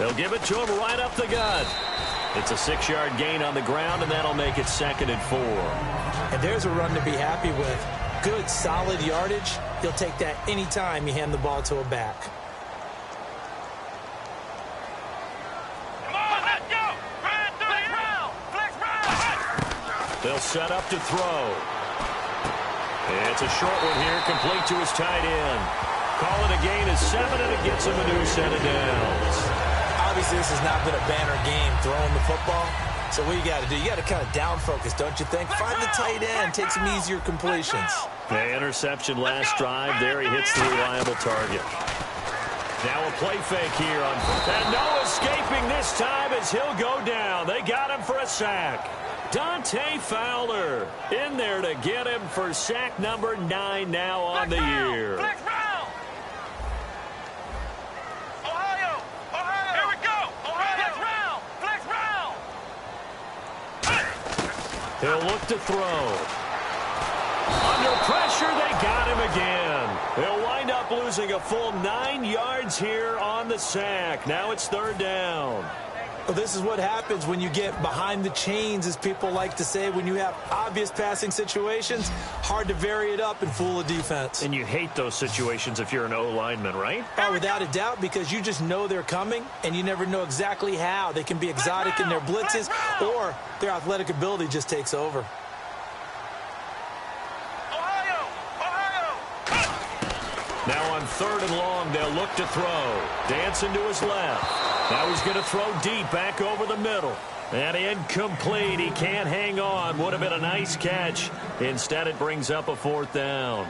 They'll give it to him right up the gut. It's a 6-yard gain on the ground, and that'll make it 2nd and 4. And there's a run to be happy with. Good, solid yardage. He'll take that anytime you hand the ball to a back. Come on, let's go! Flex round! They'll set up to throw. It's a short one here, complete to his tight end. Call it a gain of 7, and it gets him a new set of downs. Obviously, this has not been a banner game throwing the football. So what you got to do, you got to kind of down focus, don't you think? Find the tight end, take some easier completions. The interception last drive. There he hits the reliable target. Now a play fake here. And no escaping this time as he'll go down. They got him for a sack. Dante Fowler in there to get him for sack number 9 now on the year. He'll look to throw. Under pressure, they got him again. They'll wind up losing a full 9 yards here on the sack. Now it's 3rd down. Well, this is what happens when you get behind the chains, as people like to say. When you have obvious passing situations, hard to vary it up and fool a defense. And you hate those situations if you're an O-lineman, right? Oh, without a doubt, because you just know they're coming, and you never know exactly how. They can be exotic in their blitzes, or their athletic ability just takes over. Now on 3rd and long, they'll look to throw. Dancing to his left. Now he's going to throw deep back over the middle. And incomplete. He can't hang on. Would have been a nice catch. Instead, it brings up a 4th down.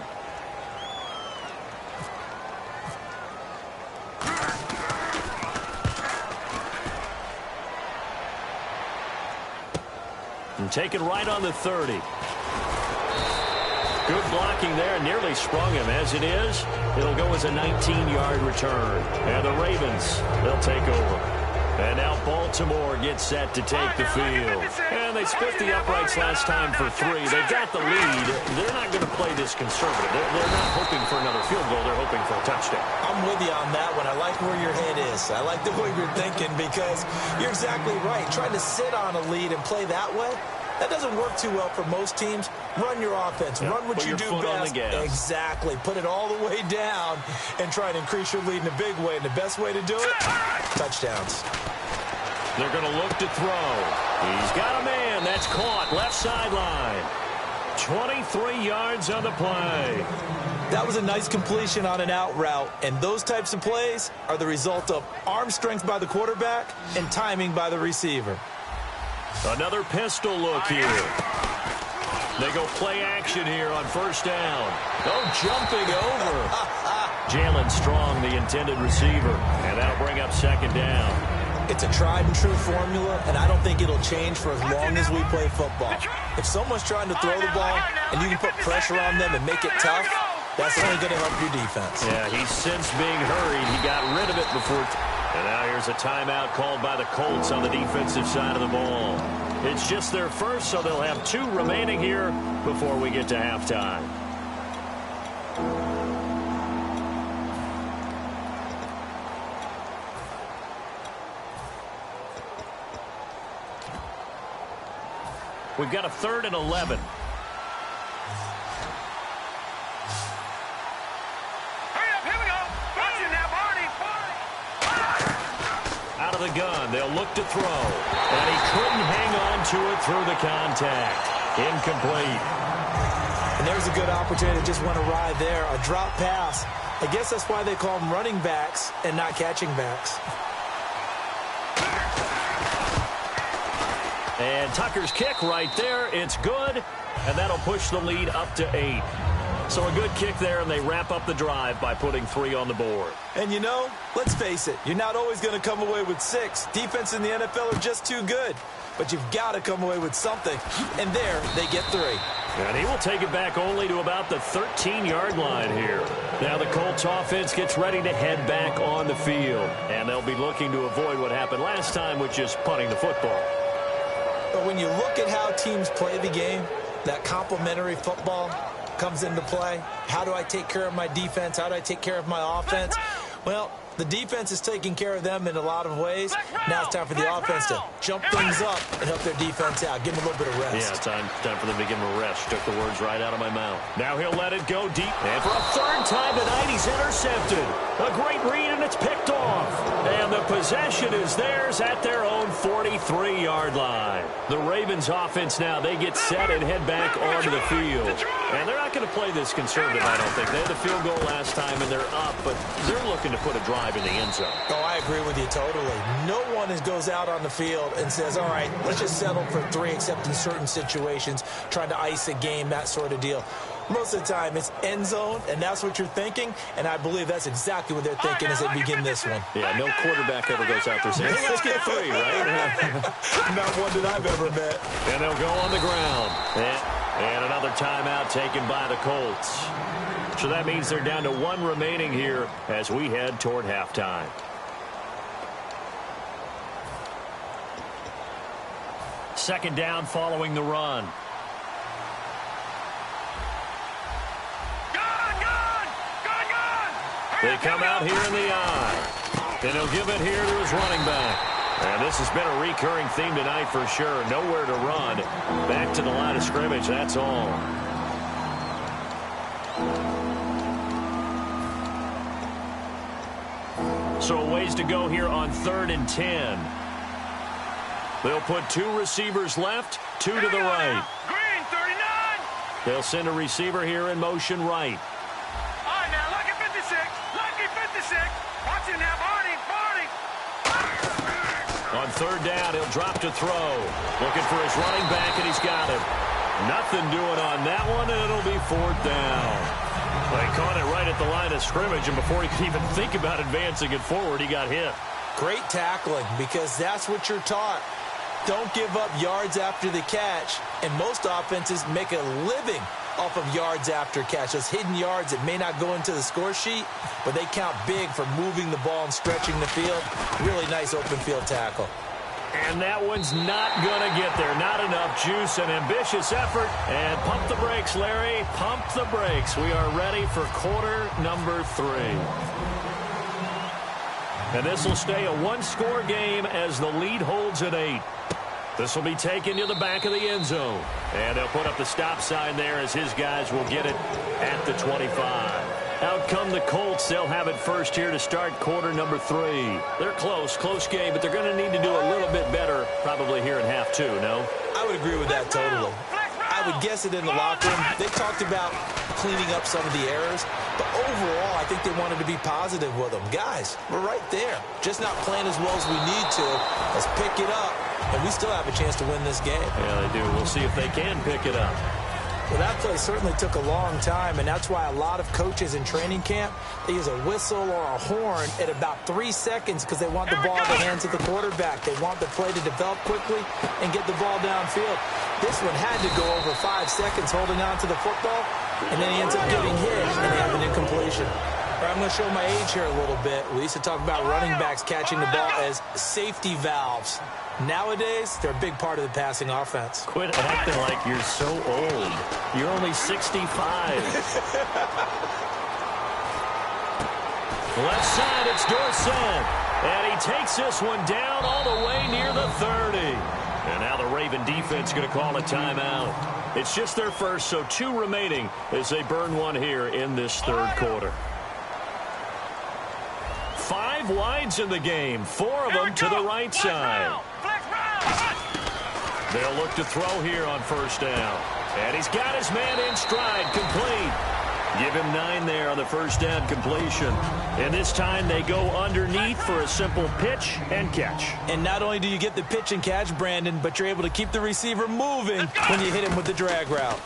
And taken right on the 30. Good blocking there, nearly sprung him. As it is, it'll go as a 19-yard return. And the Ravens, they'll take over. And now Baltimore gets set to take the field. And they split the uprights last time for 3. They've got the lead. They're not going to play this conservative. They're not hoping for another field goal. They're hoping for a touchdown. I'm with you on that one. I like where your head is. I like the way you're thinking, because you're exactly right. Trying to sit on a lead and play that way, that doesn't work too well for most teams. Run your offense. Run what you do best. Exactly. Put it all the way down and try to increase your lead in a big way. And the best way to do it, touchdowns. They're going to look to throw. He's got a man. That's caught. Left sideline. 23 yards on the play. That was a nice completion on an out route. And those types of plays are the result of arm strength by the quarterback and timing by the receiver. Another pistol look here. They go play action here on 1st down. Oh, jumping over. Jalen Strong, the intended receiver. And that'll bring up 2nd down. It's a tried and true formula, and I don't think it'll change for as long as we play football. If someone's trying to throw the ball and you can put pressure on them and make it tough, that's only going to help your defense. Yeah, he's since being hurried. He got rid of it before. And now here's a timeout called by the Colts on the defensive side of the ball. It's just their first, so they'll have 2 remaining here before we get to halftime. We've got a 3rd and 11. Out of the gun, they'll look to throw. And he couldn't hang on to it through the contact. Incomplete. And there's a good opportunity that just went awry there. A drop pass. I guess that's why they call them running backs and not catching backs. And Tucker's kick right there. It's good. And that'll push the lead up to 8. So a good kick there, and they wrap up the drive by putting 3 on the board. And you know, let's face it, you're not always going to come away with 6. Defense in the NFL are just too good. But you've got to come away with something. And there, they get 3. And he will take it back only to about the 13-yard line here. Now the Colts offense gets ready to head back on the field. And they'll be looking to avoid what happened last time, which is punting the football. But when you look at how teams play the game, that complementary football comes into play. How do I take care of my defense? How do I take care of my offense? Well, The defense is taking care of them in a lot of ways. Now it's time for the offense to jump things up and help their defense out. Give them a little bit of rest. Yeah, time for them to give him a rest. Took the words right out of my mouth. Now he'll let it go deep. And for a third time tonight, he's intercepted. A great read, and it's picked off. And the possession is theirs at their own 43-yard line. The Ravens offense now, they get set and head back onto the field. And they're not going to play this conservative, I don't think. They had the field goal last time, and they're up, but they're looking to put a drive in the end zone. Oh, I agree with you totally. No one goes out on the field and says, all right, let's just settle for 3, except in certain situations, trying to ice a game, that sort of deal. Most of the time, it's end zone, and that's what you're thinking, and I believe that's exactly what they're thinking as they begin this one. Yeah, no quarterback ever goes out there saying, hey, let's get 3, right? Not one that I've ever met. And they'll go on the ground. And another timeout taken by the Colts. So that means they're down to 1 remaining here as we head toward halftime. Second down following the run. They come out here in the eye. And he'll give it here to his running back. And this has been a recurring theme tonight for sure. Nowhere to run. Back to the line of scrimmage, that's all. So a ways to go here on 3rd and 10. They'll put 2 receivers left, 2 to the right. Green, 39. They'll send a receiver here in motion right. All right, now, lucky 56. Lucky 56. Watch it now, Barney. On 3rd down, he'll drop to throw. Looking for his running back, and he's got him. Nothing doing on that one, and it'll be 4th down. They caught it right at the line of scrimmage, and before he could even think about advancing it forward, he got hit. Great tackling, because that's what you're taught. Don't give up yards after the catch, and most offenses make a living off of yards after catch. Those hidden yards that may not go into the score sheet, but they count big for moving the ball and stretching the field. Really nice open field tackle. And that one's not going to get there. Not enough juice. An ambitious effort. And pump the brakes, Larry. Pump the brakes. We are ready for quarter number 3. And this will stay a 1-score game as the lead holds at 8. This will be taken to the back of the end zone. And they'll put up the stop sign there as his guys will get it at the 25. Out come the Colts. They'll have it first here to start quarter number 3. They're close game, but they're going to need to do a little bit better probably here in half 2, no? I would agree with that totally. I would guess it in the locker room. They talked about cleaning up some of the errors, but overall, I think they wanted to be positive with them. Guys, we're right there. Just not playing as well as we need to. Let's pick it up, and we still have a chance to win this game. Yeah, they do. We'll see if they can pick it up. Well, that play certainly took a long time, and that's why a lot of coaches in training camp, they use a whistle or a horn at about 3 seconds because they want the ball in the hands of the quarterback. They want the play to develop quickly and get the ball downfield. This one had to go over 5 seconds holding on to the football, and then he ends up getting hit, and they have an incompletion. All right, I'm going to show my age here a little bit. We used to talk about running backs catching the ball as safety valves. Nowadays, they're a big part of the passing offense. Quit acting like you're so old. You're only 65. Left side, it's Dorsett. And he takes this one down all the way near the 30. And now the Raven defense going to call a timeout. It's just their first, so 2 remaining as they burn one here in this 3rd quarter. 5 wides in the game, 4 of them to the right side. They'll look to throw here on 1st down. And he's got his man in stride, complete. Give him 9 there on the 1st down completion. And this time they go underneath for a simple pitch and catch. And not only do you get the pitch and catch, Brandon, but you're able to keep the receiver moving when you hit him with the drag route.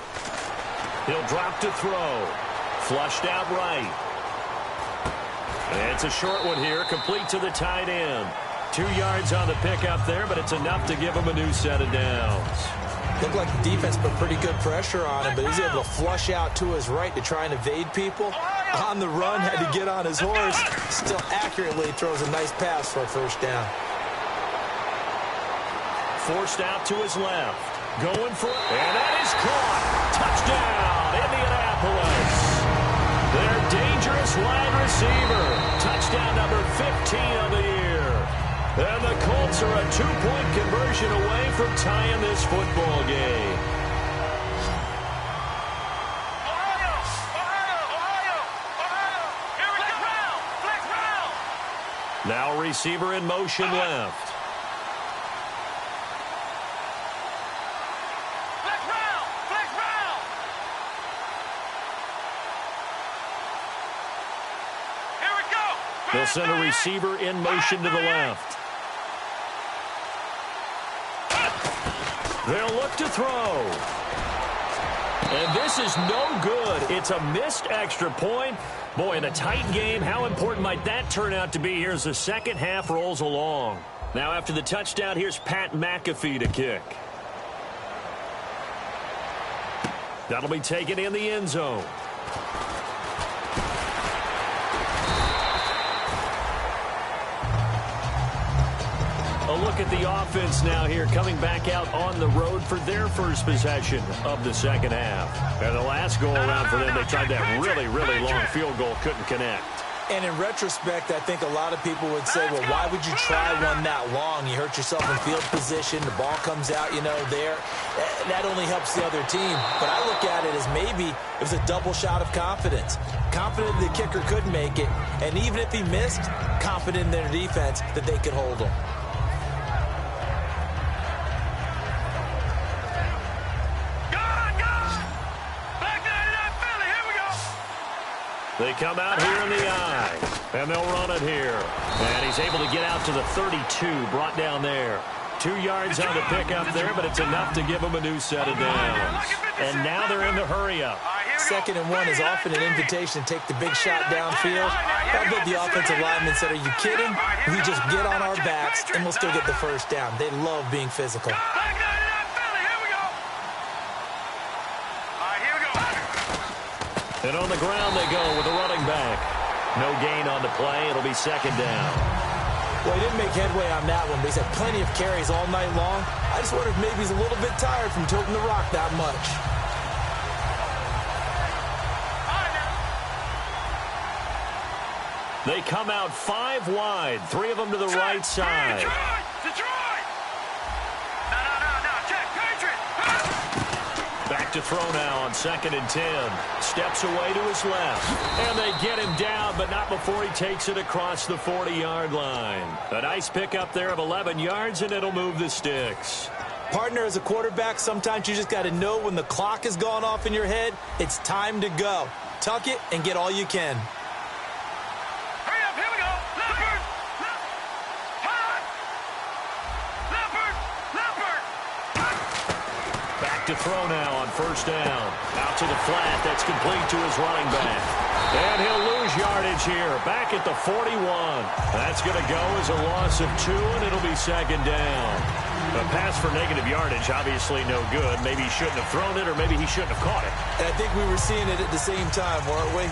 He'll drop to throw. Flushed out right. And it's a short one here, complete to the tight end. 2 yards on the pickup there, but it's enough to give him a new set of downs. Looked like the defense put pretty good pressure on him, but he's able to flush out to his right to try and evade people. On the run, had to get on his horse. Still accurately throws a nice pass for a 1st down. Forced out to his left. Going for it. And that is caught. Touchdown, Indianapolis. Their dangerous wide receiver. Touchdown number Bucks are a 2-point conversion away from tying this football game. Now receiver in motion left. They'll send a receiver in motion to the left. They'll look to throw. And this is no good. It's a missed extra point. Boy, in a tight game, how important might that turn out to be here as the second half rolls along? Now, after the touchdown, here's Pat McAfee to kick. That'll be taken in the end zone. A look at the offense now here, coming back out on the road for their first possession of the second half. And the last go-around for them, they tried that really, really long field goal, couldn't connect. And in retrospect, I think a lot of people would say, well, why would you try one that long? You hurt yourself in field position. The ball comes out, there. That only helps the other team. But I look at it as maybe it was a double shot of confidence. Confident the kicker could make it. And even if he missed, confident in their defense that they could hold him. They come out here in the eye, and they'll run it here. And he's able to get out to the 32, brought down there. 2 yards on the pickup there, but it's enough to give them a new set of downs. And now they're in the hurry-up. 2nd and 1 is often an invitation to take the big shot downfield. I bet the offensive lineman said, are you kidding? We just get on our backs, and we'll still get the first down. They love being physical. And on the ground they go with a running back. No gain on the play. It'll be 2nd down. Well, he didn't make headway on that one, but he's had plenty of carries all night long. I just wonder if maybe he's a little bit tired from toting the rock that much. They come out 5 wide, 3 of them to the right side. Back to throw now on 2nd and 10. Steps away to his left. And they get him down, but not before he takes it across the 40-yard line. A nice pickup there of 11 yards, and it'll move the sticks. Partner, as a quarterback, sometimes you just got to know when the clock has gone off in your head, it's time to go. Tuck it and get all you can. To throw now on 1st down. Out to the flat. That's complete to his running back. And he'll lose yardage here. Back at the 41. That's going to go as a loss of 2, and it'll be 2nd down. A pass for negative yardage, obviously no good. Maybe he shouldn't have thrown it, or maybe he shouldn't have caught it. And I think we were seeing it at the same time, weren't we?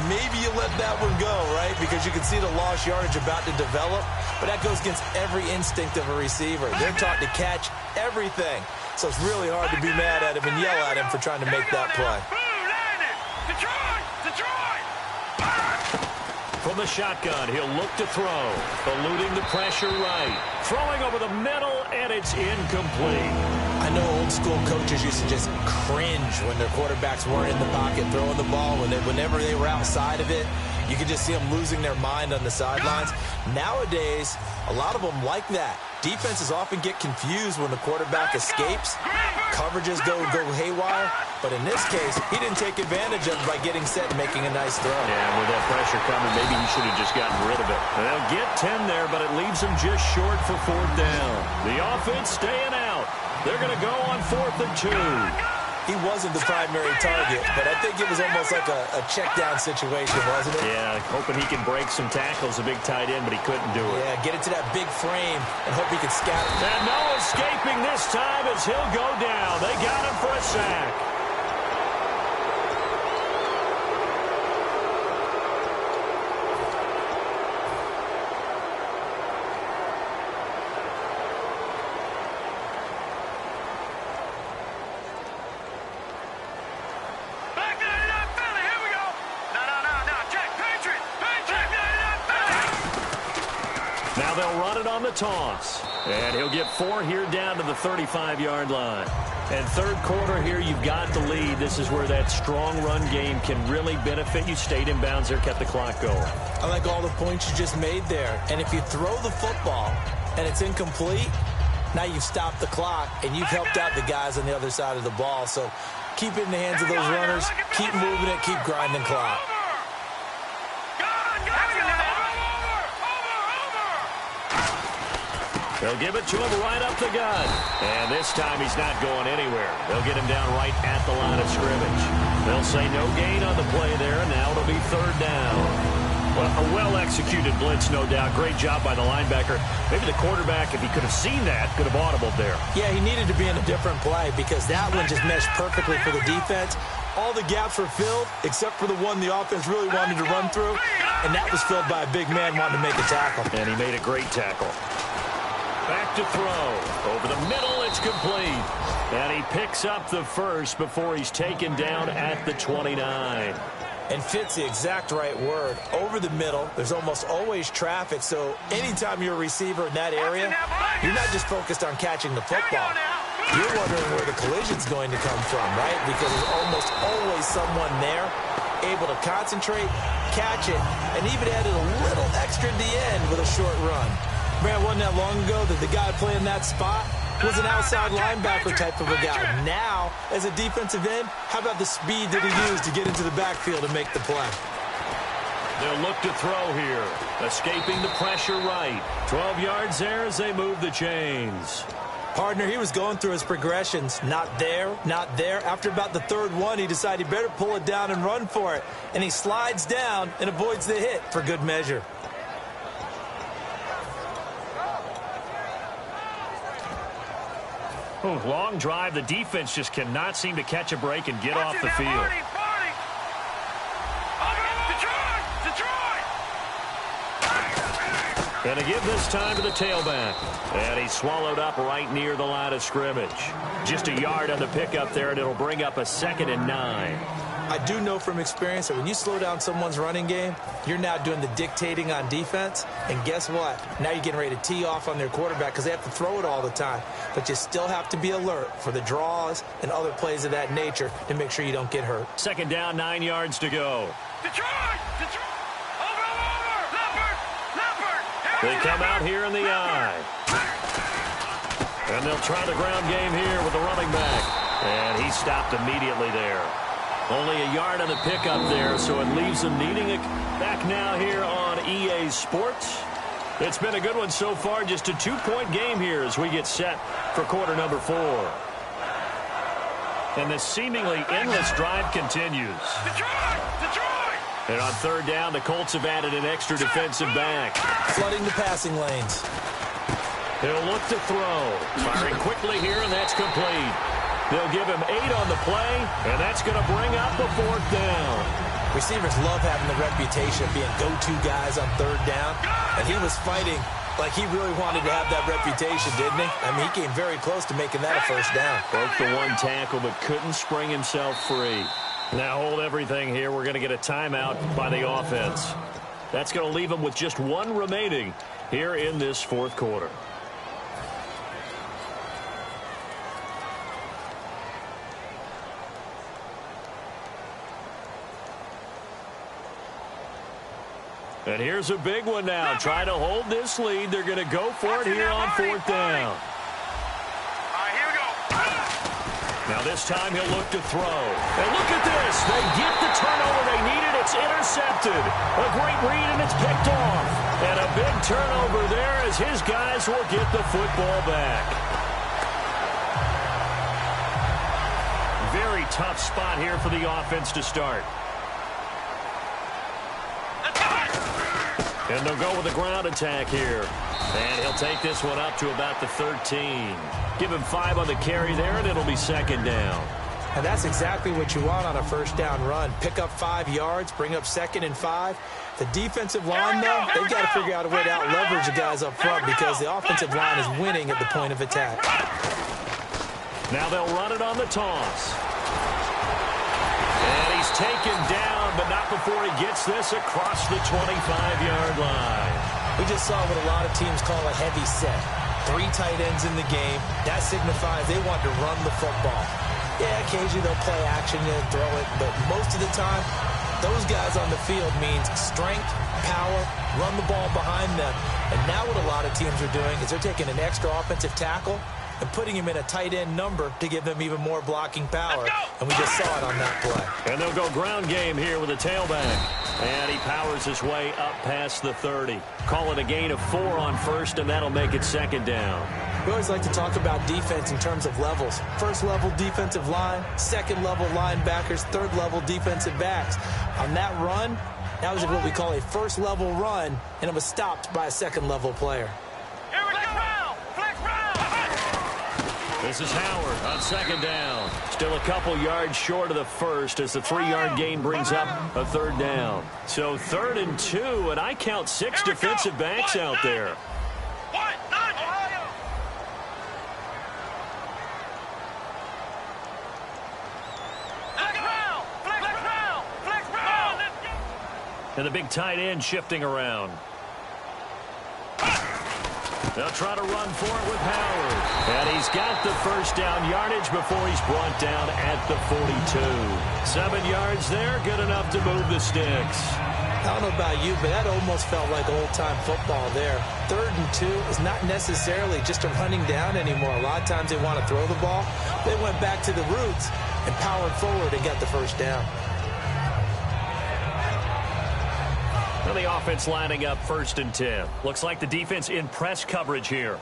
Maybe you let that one go, right? Because you can see the lost yardage about to develop. But that goes against every instinct of a receiver. They're taught to catch everything. So it's really hard to be mad at him and yell at him for trying to make that play. From the shotgun, he'll look to throw. Eluding the pressure right. Throwing over the middle, and it's incomplete. I know old school coaches used to just cringe when their quarterbacks weren't in the pocket throwing the ball. Whenever they were outside of it, you could just see them losing their mind on the sidelines. Nowadays, a lot of them like that. Defenses often get confused when the quarterback escapes. Coverages go haywire. But in this case, he didn't take advantage of it by getting set and making a nice throw. Yeah, with that pressure coming, maybe he should have just gotten rid of it. And they'll get 10 there, but it leaves them just short for 4th down. The offense staying out. They're going to go on 4th and 2. He wasn't the primary target, but I think it was almost like a check-down situation, wasn't it? Yeah, hoping he can break some tackles, a big tight end, but he couldn't do it. Yeah, get into that big frame and hope he can scatter. And no escaping this time as he'll go down. They got him for a sack. on the toss. And he'll get 4 here down to the 35-yard line. And third quarter here, you've got the lead. This is where that strong run game can really benefit you. Stayed in bounds there, kept the clock going. I like all the points you just made there. And if you throw the football and it's incomplete, now you've stopped the clock and you've helped out the guys on the other side of the ball. So keep it in the hands of those runners. Keep moving it. Keep grinding clock. They'll give it to him right up the gut. And this time he's not going anywhere. They'll get him down right at the line of scrimmage. They'll say no gain on the play there. Now it'll be third down. Well, a well-executed blitz, no doubt. Great job by the linebacker. Maybe the quarterback, if he could have seen that, could have audibled there. Yeah, he needed to be in a different play because that one just meshed perfectly for the defense. All the gaps were filled except for the one the offense really wanted to run through, and that was filled by a big man wanting to make a tackle. And he made a great tackle. Back to throw. Over the middle, it's complete. And he picks up the first before he's taken down at the 29. And fits the exact right word. Over the middle, there's almost always traffic, so anytime you're a receiver in that area, you're not just focused on catching the football. You're wondering where the collision's going to come from, right? Because there's almost always someone there able to concentrate, catch it, and even added a little extra at the end with a short run. Man, wasn't that long ago that the guy playing that spot was an outside linebacker type of a guy. Now, as a defensive end, how about the speed that he used to get into the backfield and make the play? They'll look to throw here. Escaping the pressure right. 12 yards there as they move the chains. Partner, he was going through his progressions. Not there, not there. After about the third one, he decided he better pull it down and run for it. And he slides down and avoids the hit for good measure. Long drive. The defense just cannot seem to catch a break and get off the field. And to give this time to the tailback. And he's swallowed up right near the line of scrimmage. Just a yard on the pickup there, and it'll bring up a 2nd and 9. I do know from experience that when you slow down someone's running game, you're now doing the dictating on defense. And guess what? Now you're getting ready to tee off on their quarterback because they have to throw it all the time. But you still have to be alert for the draws and other plays of that nature to make sure you don't get hurt. 2nd down, 9 yards to go. Detroit! Leopard! They come out here in the eye. And they'll try the ground game here with the running back. And he stopped immediately there. Only a yard on the pickup there, so it leaves them needing it back now here on EA Sports. It's been a good one so far, just a 2-point game here as we get set for quarter number 4. And the seemingly endless drive continues. Detroit! And on third down, the Colts have added an extra defensive back. Flooding the passing lanes. He'll look to throw. Firing quickly here, and that's complete. They'll give him 8 on the play, and that's going to bring up a 4th down. Receivers love having the reputation of being go-to guys on third down, and he was fighting like he really wanted to have that reputation, didn't he? I mean, he came very close to making that a first down. Broke the one tackle, but couldn't spring himself free. Now hold everything here. We're going to get a timeout by the offense. That's going to leave them with just 1 remaining here in this 4th quarter. And here's a big one now. Try to hold this lead. They're going to go for it here on 4th down. Here we go. Now this time he'll look to throw. And look at this. They get the turnover they needed. It's intercepted. A great read, and it's picked off. And a big turnover there as his guys will get the football back. Very tough spot here for the offense to start. And they'll go with a ground attack here. And he'll take this one up to about the 13. Give him 5 on the carry there, and it'll be 2nd down. And that's exactly what you want on a first down run. Pick up 5 yards, bring up 2nd and 5. The defensive line, though, they've got to figure out a way to out-leverage the guys up front because the offensive line is winning at the point of attack. Now they'll run it on the toss. And he's taken down, but not before he gets this across the 25-yard line. We just saw what a lot of teams call a heavy set. 3 tight ends in the game. That signifies they want to run the football. Yeah, occasionally they'll play action and throw it, but most of the time, those guys on the field means strength, power, run the ball behind them. And now what a lot of teams are doing is they're taking an extra offensive tackle and putting him in a tight end number to give them even more blocking power. And we just saw it on that play. And they'll go ground game here with a tailback. And he powers his way up past the 30. Call it a gain of 4 on first, and that'll make it second down. We always like to talk about defense in terms of levels. First level defensive line, second level linebackers, third level defensive backs. On that run, that was what we call a first level run, and it was stopped by a second level player. Here we go. Flex round. This is Howard on second down. Still a couple yards short of the first as the 3-yard gain brings up a third down. So 3rd and 2, and I count 6 defensive backs out there. And the big tight end shifting around. They'll try to run for it with Howard. And he's got the first down yardage before he's brought down at the 42. 7 yards there, good enough to move the sticks. I don't know about you, but that almost felt like old-time football there. 3rd and 2 is not necessarily just a running down anymore. A lot of times they want to throw the ball. They went back to the roots and powered forward and got the first down. And the offense lining up 1st and 10. Looks like the defense in press coverage here.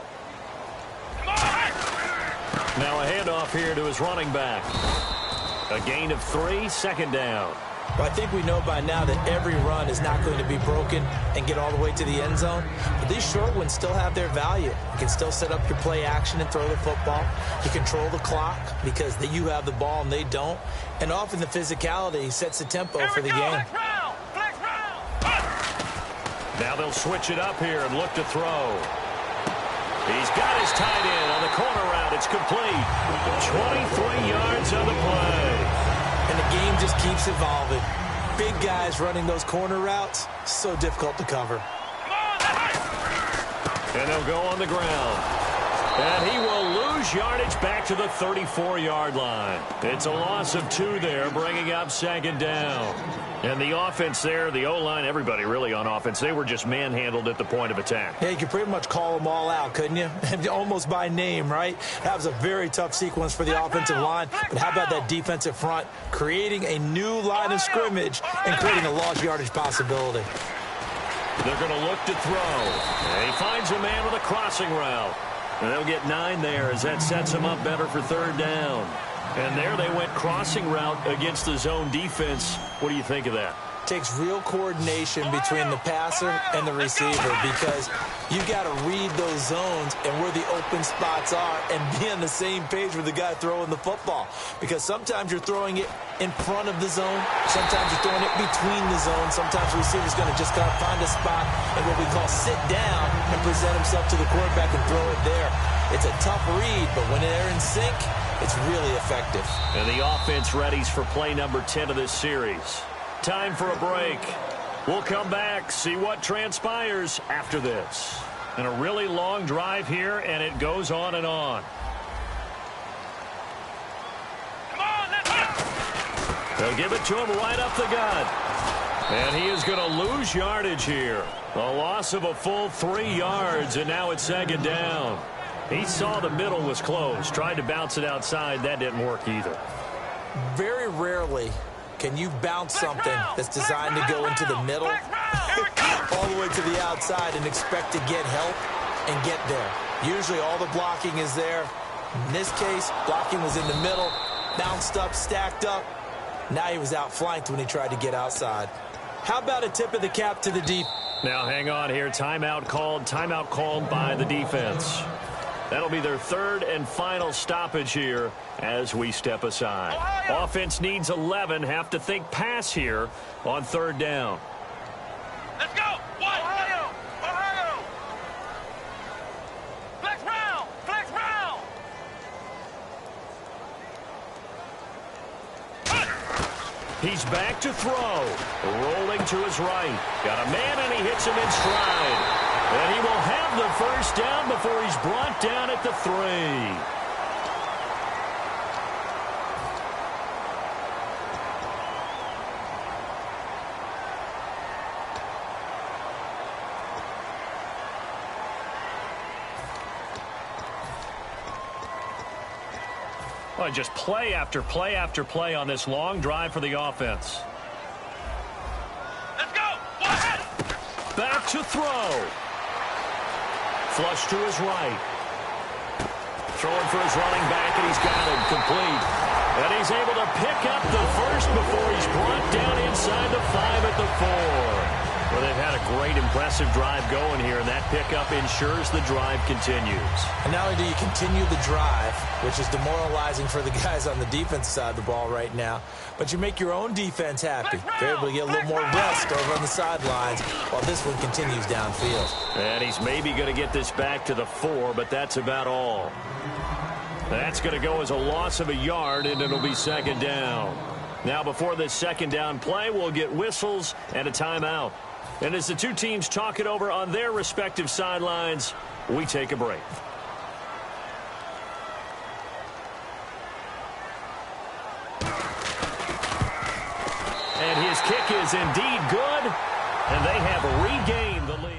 Now a handoff here to his running back. A gain of 3, second down. Well, I think we know by now that every run is not going to be broken and get all the way to the end zone. But these short ones still have their value. You can still set up your play action and throw the football. You control the clock because you have the ball and they don't. And often the physicality sets the tempo for the game. Now they'll switch it up here and look to throw. He's got his tight end on the corner route. It's complete. 23 yards on the play. And the game just keeps evolving. Big guys running those corner routes, so difficult to cover. And they'll go on the ground. And he will lose yardage back to the 34-yard line. It's a loss of 2 there, bringing up second down. And the offense there, the O-line, everybody really on offense, they were just manhandled at the point of attack. Yeah, you could pretty much call them all out, couldn't you? Almost by name, right? That was a very tough sequence for the offensive line. But how about that defensive front creating a new line of scrimmage and creating a lost yardage possibility? They're going to look to throw. And he finds a man with a crossing route. And they'll get 9 there as that sets him up better for third down. And there they went crossing route against the zone defense. What do you think of that? Takes real coordination between the passer and the receiver because you got to read those zones and where the open spots are and be on the same page with the guy throwing the football. Because sometimes you're throwing it in front of the zone. Sometimes you're throwing it between the zones. Sometimes the receiver's going to just got to find a spot and what we call sit down and present himself to the quarterback and throw it there. It's a tough read, but when they're in sync, it's really effective. And the offense readies for play number 10 of this series. Time for a break. We'll come back, see what transpires after this. And a really long drive here, and it goes on and on. They'll give it to him right up the gut. And he is going to lose yardage here. A loss of a full 3 yards, and now it's second down. He saw the middle was closed, tried to bounce it outside. That didn't work either. Very rarely can you bounce something that's designed to go into the middle all the way to the outside and expect to get help and get there. Usually all the blocking is there. In this case, blocking was in the middle, bounced up, stacked up. Now he was outflanked when he tried to get outside. How about a tip of the cap to the deep? Now hang on here. Timeout called by the defense. That'll be their 3rd and final stoppage here as we step aside. Ohio. Offense needs 11. Have to think pass here on 3rd down. Let's go. Ohio. Ohio. Flex round. Flex round. He's back to throw. Rolling to his right. Got a man, and he hits him in stride. And he will have the first down before he's brought down at the 3. Well, just play after play after play on this long drive for the offense. Let's go. Go ahead. Back to throw. Flush to his right. Throwing for his running back, and he's got it complete. And he's able to pick up the first before he's brought down inside the 5 at the 4. Well, they've had a great, impressive drive going here, and that pickup ensures the drive continues. And not only do you continue the drive, which is demoralizing for the guys on the defense side of the ball right now, but you make your own defense happy. They're able to get a little more rest over on the sidelines while this one continues downfield. And he's maybe going to get this back to the 4, but that's about all. That's going to go as a loss of a yard, and it'll be second down. Now, before this second down play, we'll get whistles and a timeout. And as the two teams talk it over on their respective sidelines, we take a break. And his kick is indeed good, and they have regained the lead.